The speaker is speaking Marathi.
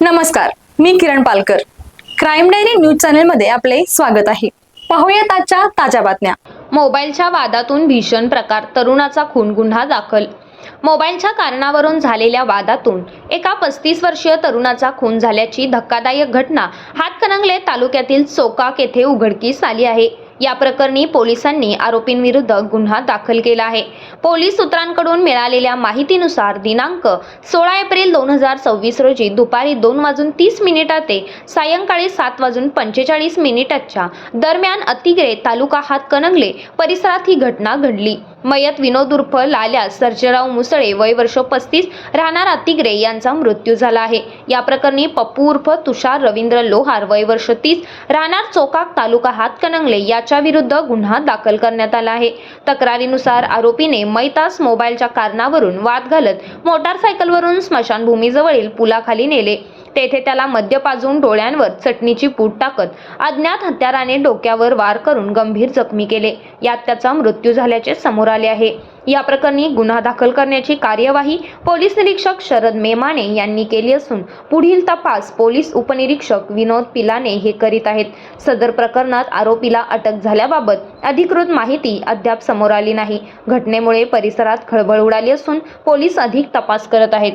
नमस्कार, मी किरण पालकर. क्राईम डायरी न्यूज चॅनलमध्ये आपले स्वागत आहे. पाहूयात आजच्या ताज्या बातम्या. मोबाईलच्या वादातून भीषण प्रकार, तरुणाचा खून, गुन्हा दाखल. मोबाईलच्या कारणावरून झालेल्या वादातून एका 35 वर्षीय तरुणाचा खून झाल्याची धक्कादायक घटना हातकणंगले तालुक्यातील चोकाक येथे उघडकीस आली आहे. या प्रकरणी पोलिसांनी आरोपींविरुद्ध गुन्हा दाखल केला आहे. पोलीस सूत्रांकडून मिळालेल्या माहितीनुसार दिनांक 16 एप्रिल 2024 रोजी दुपारी 2:30 ते सायंकाळी 7:45 दरम्यान अतिग्रे, तालुका हातकणंगले परिसरात ही घटना घडली. मयत विनोद उर्फ लाल्या सर्जेराव मुसळे, वय वर्ष 35, राहणार अतिग्रे यांचा मृत्यू झाला आहे. या प्रकरणी पप्पू उर्फ तुषार रवींद्र लोहार, वय वर्ष 30, राहणार चोकाक, तालुका हातकणंगले याच्या विरुद्ध गुन्हा दाखल करण्यात आला आहे. तक्रारीनुसार आरोपीने मैतास मोबाईलच्या कारणावरून वाद घालत मोटारसायकलवरून स्मशानभूमीजवळील पुलाखाली नेले. तेथे त्याला मद्य पाजून डोळ्यांवर चटणीची पूड टाकत अज्ञात हत्याराने डोक्यावर वार करून गंभीर जखमी केले. यात त्याचा मृत्यू झाल्याचे समोर आले आहे. या प्रकरणी गुन्हा दाखल करण्याची कार्यवाही पोलीस निरीक्षक शरद मेमाने यांनी केली असून पुढील तपास पोलीस उपनिरीक्षक विनोद पिलाने हे करीत आहेत. सदर प्रकरणात आरोपीला अटक झाल्याबाबत अधिकृत माहिती अद्याप समोर आली नाही. घटनेमुळे परिसरात खळबळ उडाली असून पोलीस अधिक तपास करत आहेत.